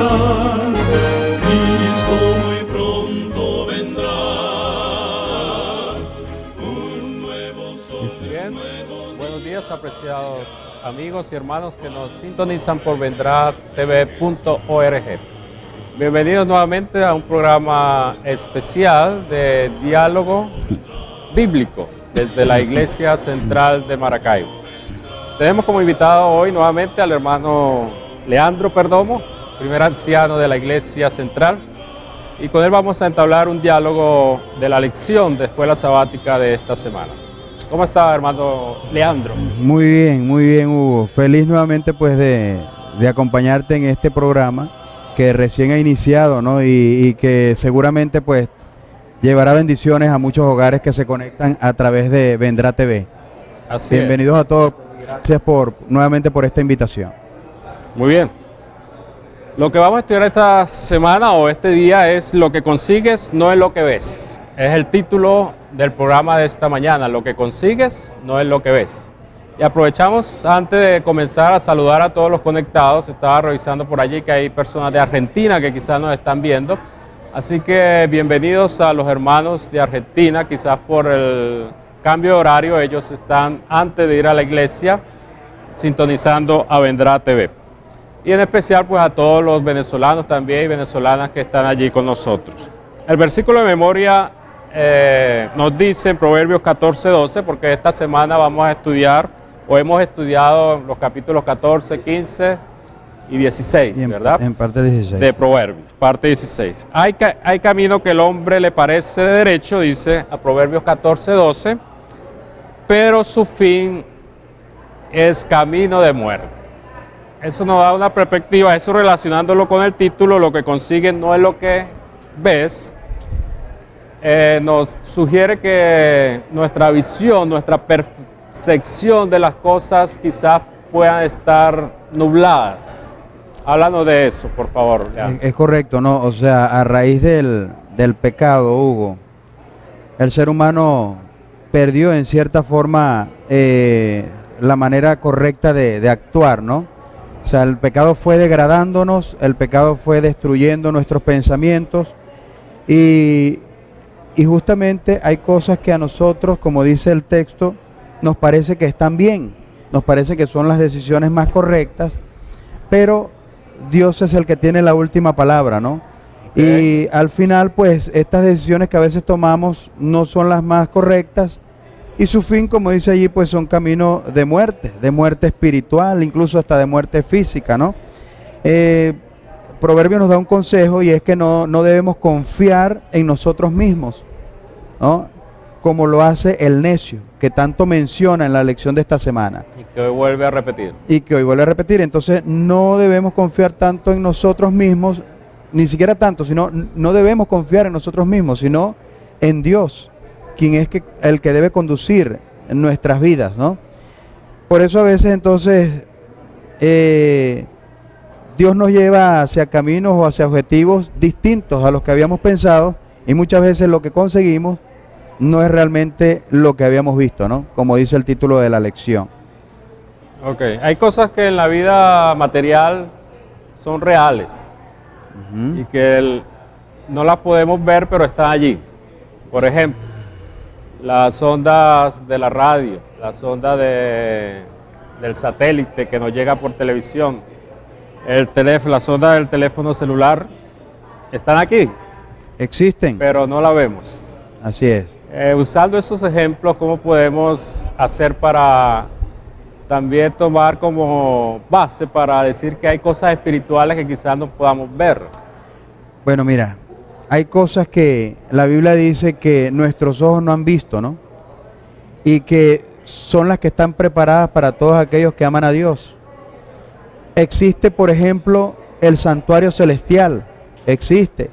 están. Cristo muy pronto vendrá. Un nuevo sol. Bien, buenos días, apreciados amigos y hermanos que nos sintonizan por vendratv.org. Bienvenidos nuevamente a un programa especial de diálogo bíblico desde la Iglesia Central de Maracaibo. Tenemos como invitado hoy nuevamente al hermano Leandro Perdomo, primer anciano de la Iglesia Central, y con él vamos a entablar un diálogo de la lección de escuela sabática de esta semana. ¿Cómo está, hermano Leandro? Muy bien, Hugo. Feliz nuevamente pues de acompañarte en este programa que recién ha iniciado, ¿no? Y que seguramente pues llevará bendiciones a muchos hogares que se conectan a través de Vendrá TV. Así Bienvenidos es. a todos. Gracias nuevamente por esta invitación. Muy bien. Lo que vamos a estudiar esta semana o este día es lo que consigues, no es lo que ves. Es el título del programa de esta mañana. Lo que consigues, no es lo que ves. Y aprovechamos antes de comenzar a saludar a todos los conectados. Estaba revisando por allí que hay personas de Argentina que quizás nos están viendo. Así que bienvenidos a los hermanos de Argentina. Quizás por el cambio de horario ellos están antes de ir a la iglesia sintonizando a Vendrá TV. Y en especial pues a todos los venezolanos también y venezolanas que están allí con nosotros. El versículo de memoria nos dice en Proverbios 14:12, porque esta semana vamos a estudiar o hemos estudiado los capítulos 14, 15 y 16, ¿verdad? En parte 16. De Proverbios, parte 16. Hay camino que el hombre le parece de derecho, dice a Proverbios 14:12, pero su fin es camino de muerte. Eso nos da una perspectiva, eso relacionándolo con el título, lo que consigues no es lo que ves. Nos sugiere que nuestra visión, nuestra percepción de las cosas quizás puedan estar nubladas. Háblanos de eso, por favor. Es correcto, ¿no? O sea, a raíz del pecado, Hugo, el ser humano perdió en cierta forma la manera correcta de actuar, ¿no? O sea, el pecado fue degradándonos, el pecado fue destruyendo nuestros pensamientos y justamente hay cosas que a nosotros, como dice el texto, nos parece que están bien, nos parece que son las decisiones más correctas, pero Dios es el que tiene la última palabra, ¿no? Y al final, pues, estas decisiones que a veces tomamos no son las más correctas y su fin, como dice allí, pues son caminos de muerte espiritual, incluso hasta de muerte física, ¿no? Proverbio nos da un consejo y es que no debemos confiar en nosotros mismos, ¿no? Como lo hace el necio, que tanto menciona en la lección de esta semana. Y que hoy vuelve a repetir. Entonces no debemos confiar tanto en nosotros mismos, ni siquiera tanto, sino no debemos confiar en nosotros mismos, sino en Dios, quien es el que debe conducir en nuestras vidas, ¿no? Por eso a veces entonces Dios nos lleva hacia caminos o hacia objetivos distintos a los que habíamos pensado y muchas veces lo que conseguimos no es realmente lo que habíamos visto, ¿no? Como dice el título de la lección. Ok, hay cosas que en la vida material son reales y que no las podemos ver, pero están allí. Por ejemplo, las ondas de la radio, las ondas del satélite que nos llega por televisión, las ondas del teléfono celular, están aquí. Existen. Pero no la vemos. Así es. Usando esos ejemplos, ¿cómo podemos hacer para también tomar como base para decir que hay cosas espirituales que quizás no podamos ver? Bueno, mira, hay cosas que la Biblia dice que nuestros ojos no han visto, ¿no? Y que son las que están preparadas para todos aquellos que aman a Dios. Existe, por ejemplo, el santuario celestial, existe.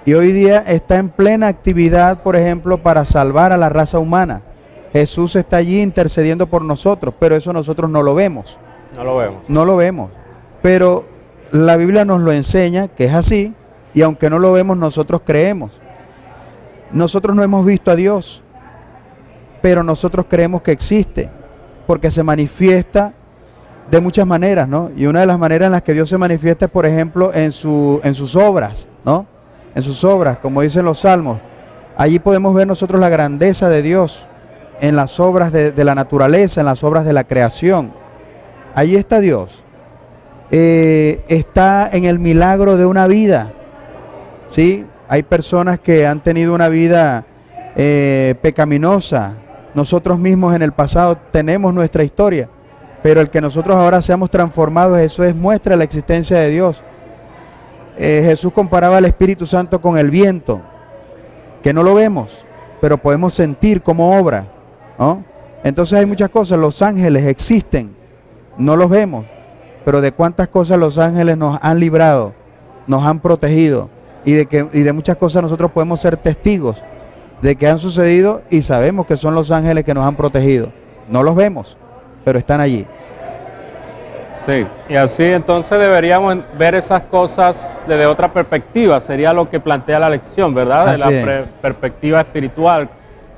Y hoy día está en plena actividad, por ejemplo, para salvar a la raza humana. Jesús está allí intercediendo por nosotros, pero eso nosotros no lo vemos. No lo vemos. No lo vemos. Pero la Biblia nos lo enseña que es así, y aunque no lo vemos, nosotros creemos. Nosotros no hemos visto a Dios, pero nosotros creemos que existe, porque se manifiesta de muchas maneras, ¿no? Y una de las maneras en las que Dios se manifiesta es, por ejemplo, en sus obras, ¿no? En sus obras, como dicen los salmos. Allí podemos ver nosotros la grandeza de Dios en las obras de la naturaleza, en las obras de la creación. Allí está Dios. Está en el milagro de una vida, ¿sí? Hay personas que han tenido una vida pecaminosa. Nosotros mismos en el pasado tenemos nuestra historia, pero el que nosotros ahora seamos transformados, eso es muestra de la existencia de Dios. Jesús comparaba al Espíritu Santo con el viento, que no lo vemos, pero podemos sentir cómo obra, ¿no? Entonces hay muchas cosas. Los ángeles existen, no los vemos, pero de cuántas cosas los ángeles nos han librado, nos han protegido, y de muchas cosas nosotros podemos ser testigos de que han sucedido, y sabemos que son los ángeles que nos han protegido. No los vemos, pero están allí. Sí, y así entonces deberíamos ver esas cosas desde otra perspectiva, sería lo que plantea la lección, ¿verdad? De Así la es. perspectiva espiritual,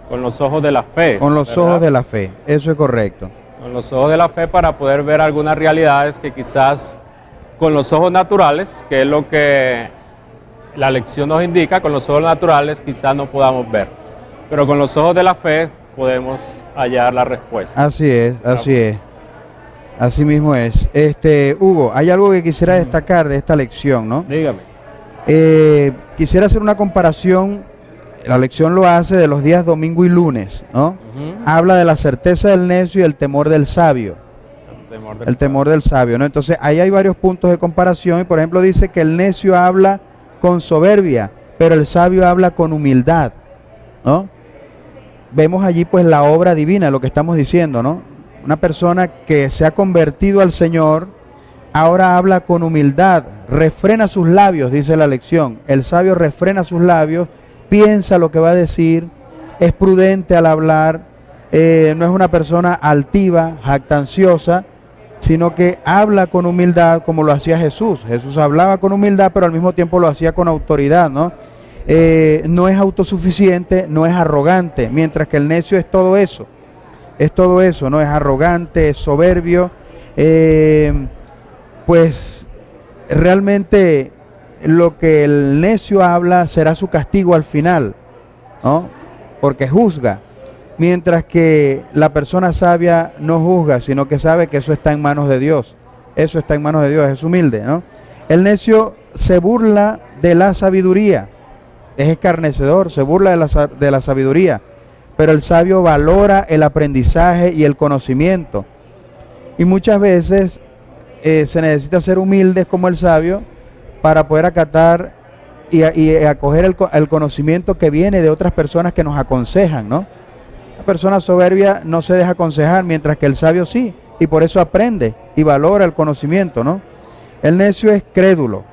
con los ojos de la fe. Con los ¿verdad? ojos de la fe, eso es correcto. Con los ojos de la fe, para poder ver algunas realidades que quizás con los ojos naturales, que es lo que la lección nos indica, con los ojos naturales quizás no podamos ver, pero con los ojos de la fe podemos hallar la respuesta. Así es, así es. Así mismo es. Hugo, hay algo que quisiera destacar de esta lección, ¿no? Dígame. Quisiera hacer una comparación. La lección lo hace de los días domingo y lunes, ¿no? Ujú. Habla de la certeza del necio y el temor del sabio. El temor del sabio, ¿no? Entonces, ahí hay varios puntos de comparación. Y por ejemplo, dice que el necio habla con soberbia, pero el sabio habla con humildad, ¿no? Vemos allí pues la obra divina, lo que estamos diciendo, ¿no? Una persona que se ha convertido al Señor, ahora habla con humildad, refrena sus labios, dice la lección. El sabio refrena sus labios, piensa lo que va a decir, es prudente al hablar, no es una persona altiva, jactanciosa, sino que habla con humildad como lo hacía Jesús. Jesús hablaba con humildad, pero al mismo tiempo lo hacía con autoridad, ¿no? No es autosuficiente, no es arrogante, mientras que el necio es todo eso. Es todo eso, ¿no? Es arrogante, es soberbio. Pues realmente lo que el necio habla será su castigo al final, ¿no? Porque juzga. Mientras que la persona sabia no juzga, sino que sabe que eso está en manos de Dios. Eso está en manos de Dios, es humilde, ¿no? El necio se burla de la sabiduría, es escarnecedor, se burla de la sabiduría, pero el sabio valora el aprendizaje y el conocimiento. Y muchas veces se necesita ser humildes como el sabio para poder acatar y acoger el conocimiento que viene de otras personas que nos aconsejan, ¿no? La persona soberbia no se deja aconsejar, mientras que el sabio sí, y por eso aprende y valora el conocimiento, ¿no? El necio es crédulo.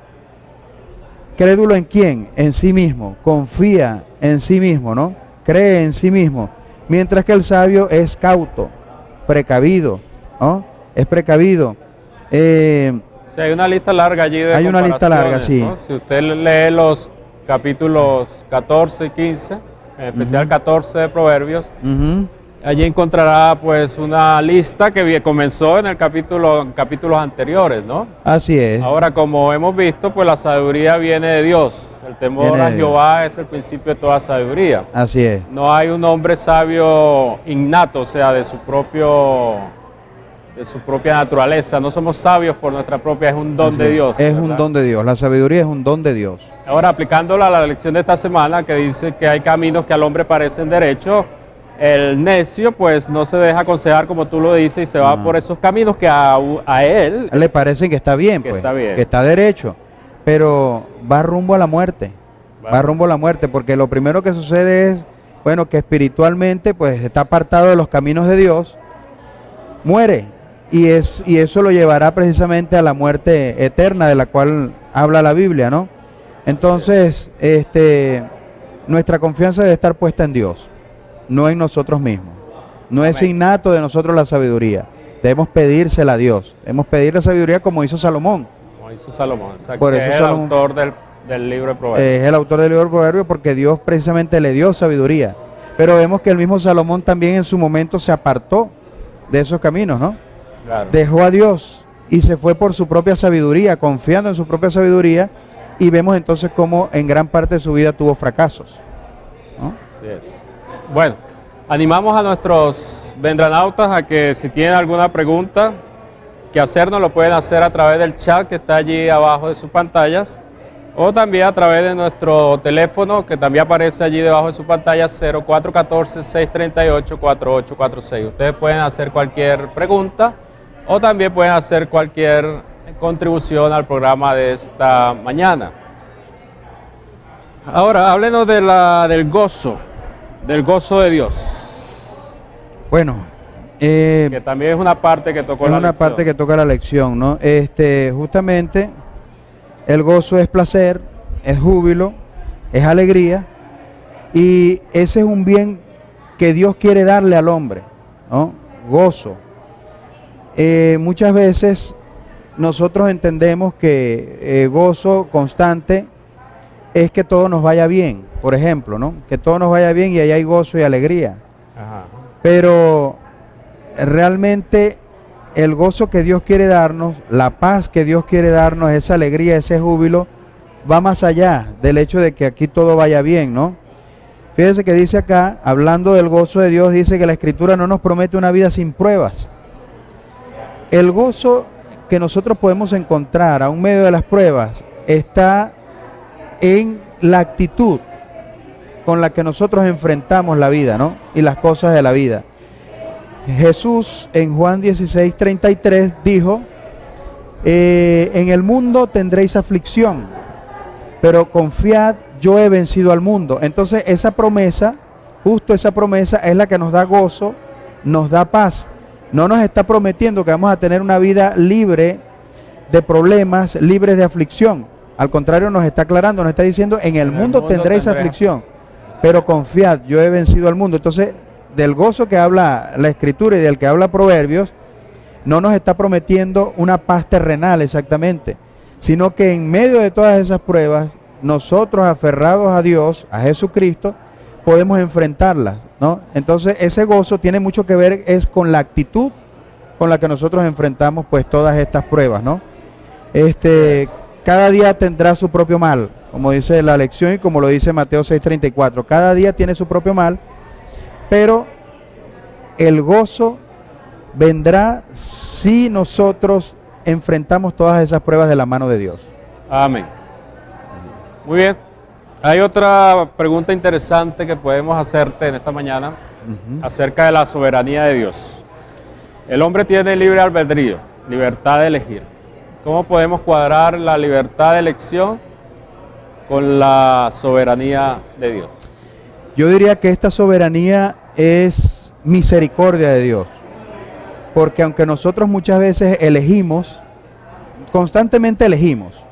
¿Crédulo en quién? En sí mismo, confía en sí mismo, ¿no? Cree en sí mismo, mientras que el sabio es cauto, precavido, ¿no? Es precavido. Sí, hay una lista larga allí de Hay una lista larga, comparaciones, sí. ¿no? Si usted lee los capítulos 14 y 15, en especial 14 de Proverbios, Ujú. allí encontrará pues una lista que comenzó en capítulos anteriores, ¿no? Así es. Ahora, como hemos visto, pues la sabiduría viene de Dios. El temor Viene a de Dios. Jehová es el principio de toda sabiduría. Así es. No hay un hombre sabio innato, o sea, de su propia naturaleza. No somos sabios por nuestra propia, es un don Así de es. Dios. Es un ¿verdad? don de Dios. La sabiduría es un don de Dios. Ahora, aplicándola a la lección de esta semana, que dice que hay caminos que al hombre parecen derechos, el necio pues no se deja aconsejar como tú lo dices y se va por esos caminos que a él Le parece que está bien, Que pues, está bien. que está derecho, pero va rumbo a la muerte. Va rumbo a la muerte, porque lo primero que sucede es, bueno, que espiritualmente pues está apartado de los caminos de Dios, muere, y eso lo llevará precisamente a la muerte eterna de la cual habla la Biblia, ¿no? Entonces, nuestra confianza debe estar puesta en Dios, no en nosotros mismos. No es Amén. innato de nosotros la sabiduría. Debemos pedírsela a Dios. Debemos pedir la sabiduría como hizo Salomón. como hizo Salomón, exacto, Por que eso es el Salomón- autor del libro de Proverbios. Es el autor del libro de Proverbios porque Dios precisamente le dio sabiduría. Pero vemos que el mismo Salomón también en su momento se apartó de esos caminos, ¿no? Claro. Dejó a Dios y se fue por su propia sabiduría, confiando en su propia sabiduría, y vemos entonces cómo en gran parte de su vida tuvo fracasos, ¿no? Así es. Bueno, animamos a nuestros vendranautas a que si tienen alguna pregunta que hacernos, lo pueden hacer a través del chat que está allí abajo de sus pantallas, o también a través de nuestro teléfono que también aparece allí debajo de su pantalla, 0414-638-4846. Ustedes pueden hacer cualquier pregunta o también pueden hacer cualquier contribución al programa de esta mañana. Ahora, háblenos de del gozo de Dios, Bueno, que también es una parte que tocó es la una lección. parte que toca la lección, ¿no? Justamente el gozo es placer, es júbilo, es alegría, y ese es un bien que Dios quiere darle al hombre, ¿no? Gozo. Muchas veces nosotros entendemos que gozo constante es que todo nos vaya bien, por ejemplo, ¿no? Que todo nos vaya bien y ahí hay gozo y alegría. Ajá. Pero realmente el gozo que Dios quiere darnos, la paz que Dios quiere darnos, esa alegría, ese júbilo, va más allá del hecho de que aquí todo vaya bien, ¿no? Fíjese que dice acá, hablando del gozo de Dios, dice que la Escritura no nos promete una vida sin pruebas. El gozo que nosotros podemos encontrar aún medio de las pruebas está en la actitud con la que nosotros enfrentamos la vida, ¿no? Y las cosas de la vida. Jesús en Juan 16:33 dijo, en el mundo tendréis aflicción, pero confiad, yo he vencido al mundo. Entonces esa promesa, justo esa promesa es la que nos da gozo, nos da paz. No nos está prometiendo que vamos a tener una vida libre de problemas, libres de aflicción. Al contrario, nos está aclarando, nos está diciendo, en el mundo tendréis aflicción, pero confiad, yo he vencido al mundo. Entonces, del gozo que habla la Escritura y del que habla Proverbios, no nos está prometiendo una paz terrenal exactamente, sino que en medio de todas esas pruebas, nosotros aferrados a Dios, a Jesucristo, podemos enfrentarlas, ¿no? Entonces ese gozo tiene mucho que ver es con la actitud con la que nosotros enfrentamos pues todas estas pruebas, ¿no? Cada día tendrá su propio mal, como dice la lección y como lo dice Mateo 6:34. Cada día tiene su propio mal, pero el gozo vendrá si nosotros enfrentamos todas esas pruebas de la mano de Dios. Amén. Muy bien. Hay otra pregunta interesante que podemos hacerte en esta mañana acerca de la soberanía de Dios. El hombre tiene libre albedrío, libertad de elegir. ¿Cómo podemos cuadrar la libertad de elección con la soberanía de Dios? Yo diría que esta soberanía es misericordia de Dios, porque aunque nosotros muchas veces elegimos, constantemente elegimos,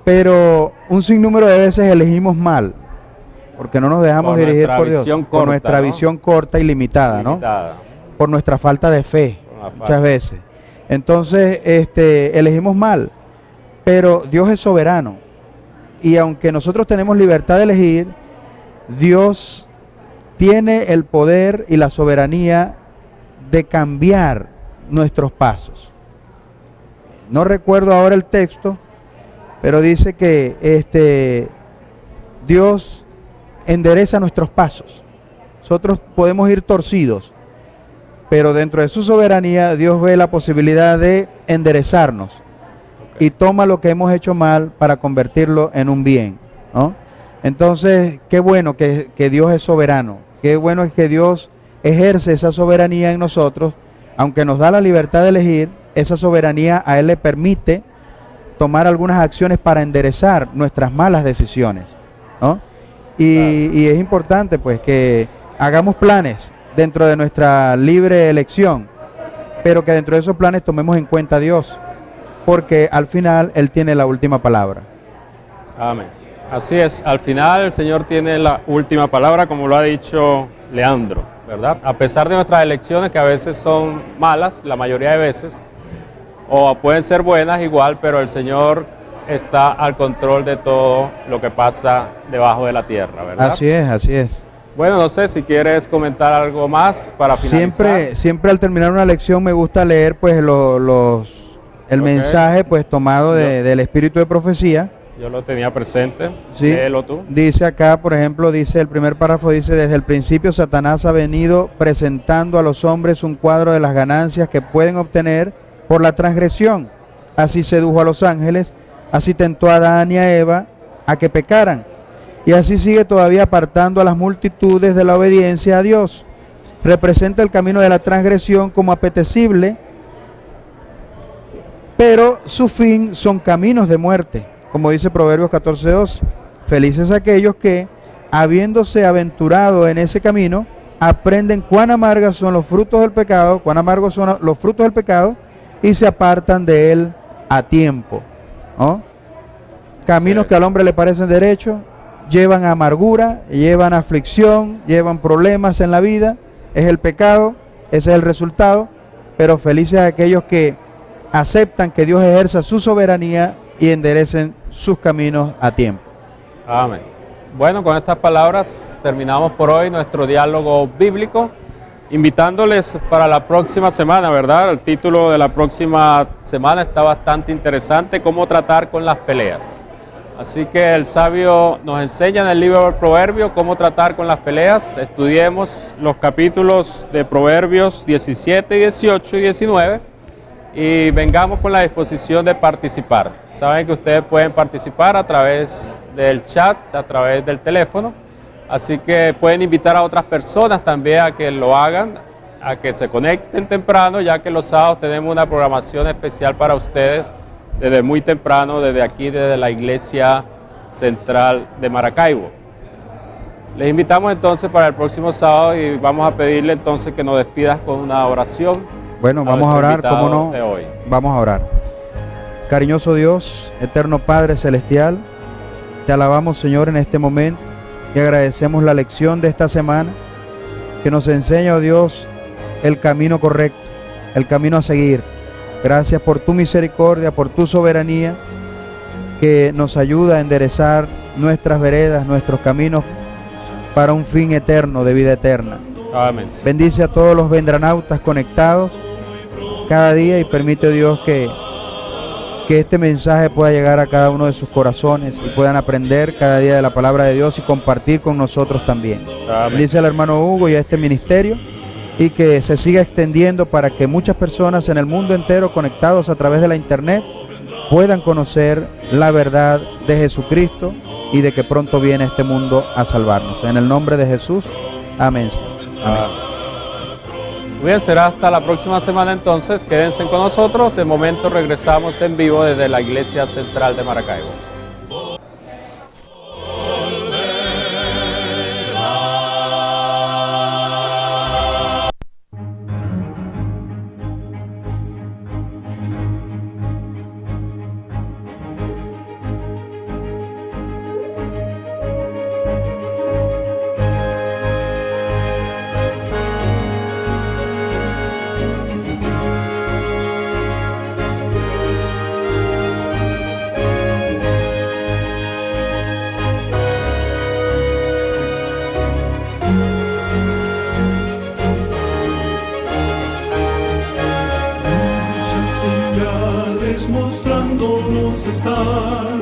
pero un sinnúmero de veces elegimos mal, porque no nos dejamos dirigir por Dios, por nuestra visión corta y limitada, ¿no? Por nuestra falta de fe, muchas veces. Entonces, elegimos mal, pero Dios es soberano, y aunque nosotros tenemos libertad de elegir, Dios tiene el poder y la soberanía de cambiar nuestros pasos. No recuerdo ahora el texto, pero dice que Dios endereza nuestros pasos. Nosotros podemos ir torcidos, pero dentro de su soberanía Dios ve la posibilidad de enderezarnos y toma lo que hemos hecho mal para convertirlo en un bien, ¿no? Entonces, qué bueno que Dios es soberano, qué bueno es que Dios ejerce esa soberanía en nosotros, aunque nos da la libertad de elegir, esa soberanía a Él le permite tomar algunas acciones para enderezar nuestras malas decisiones, ¿no? Y es importante pues que hagamos planes dentro de nuestra libre elección, pero que dentro de esos planes tomemos en cuenta a Dios, porque al final Él tiene la última palabra. Amén. Así es, al final el Señor tiene la última palabra, como lo ha dicho Leandro, ¿verdad? A pesar de nuestras elecciones, que a veces son malas, la mayoría de veces, o pueden ser buenas igual, pero el Señor está al control de todo lo que pasa debajo de la tierra, ¿verdad? Así es, así es. Bueno, no sé si quieres comentar algo más para finalizar. Siempre al terminar una lección me gusta leer pues el Ok. mensaje pues tomado del espíritu de profecía. Yo lo tenía presente. Sí. Léelo tú. Dice acá, por ejemplo, dice el primer párrafo, dice: desde el principio Satanás ha venido presentando a los hombres un cuadro de las ganancias que pueden obtener por la transgresión. Así sedujo a los ángeles, así tentó a Adán y a Eva a que pecaran. Y así sigue todavía apartando a las multitudes de la obediencia a Dios. Representa el camino de la transgresión como apetecible, pero su fin son caminos de muerte, como dice Proverbios 14:2. Felices aquellos que, habiéndose aventurado en ese camino, aprenden cuán amargas son los frutos del pecado, cuán amargos son los frutos del pecado, y se apartan de él a tiempo, ¿no? Caminos Sí. que al hombre le parecen derechos, llevan a amargura, llevan a aflicción, llevan problemas en la vida. Es el pecado, ese es el resultado. Pero felices aquellos que aceptan que Dios ejerza su soberanía y enderecen sus caminos a tiempo. Amén. Bueno, con estas palabras terminamos por hoy nuestro diálogo bíblico, invitándoles para la próxima semana, ¿verdad? El título de la próxima semana está bastante interesante: cómo tratar con las peleas. Así que el sabio nos enseña en el libro del Proverbio cómo tratar con las peleas. Estudiemos los capítulos de Proverbios 17, 18 y 19 y vengamos con la disposición de participar. Saben que ustedes pueden participar a través del chat, a través del teléfono, así que pueden invitar a otras personas también a que lo hagan, a que se conecten temprano, ya que los sábados tenemos una programación especial para ustedes desde muy temprano, desde aquí, desde la Iglesia Central de Maracaibo. Les invitamos entonces para el próximo sábado y vamos a pedirle entonces que nos despidas con una oración. Bueno, vamos a nuestro orar, invitado ¿cómo no? de hoy. Vamos a orar. Cariñoso Dios, eterno Padre Celestial, te alabamos, Señor, en este momento y agradecemos la lección de esta semana que nos enseña, oh Dios, el camino correcto, el camino a seguir. Gracias por tu misericordia, por tu soberanía, que nos ayuda a enderezar nuestras veredas, nuestros caminos para un fin eterno, de vida eterna. Amén. Bendice a todos los vendranautas conectados cada día y permite, Dios, que este mensaje pueda llegar a cada uno de sus corazones y puedan aprender cada día de la palabra de Dios y compartir con nosotros también. Amén. Bendice al hermano Hugo y a este ministerio y que se siga extendiendo para que muchas personas en el mundo entero conectados a través de la internet puedan conocer la verdad de Jesucristo y de que pronto viene este mundo a salvarnos. En el nombre de Jesús, amén. Amén. Muy bien, será hasta la próxima semana entonces. Quédense con nosotros. De momento regresamos en vivo desde la Iglesia Central de Maracaibo. Muchas señales mostrándonos están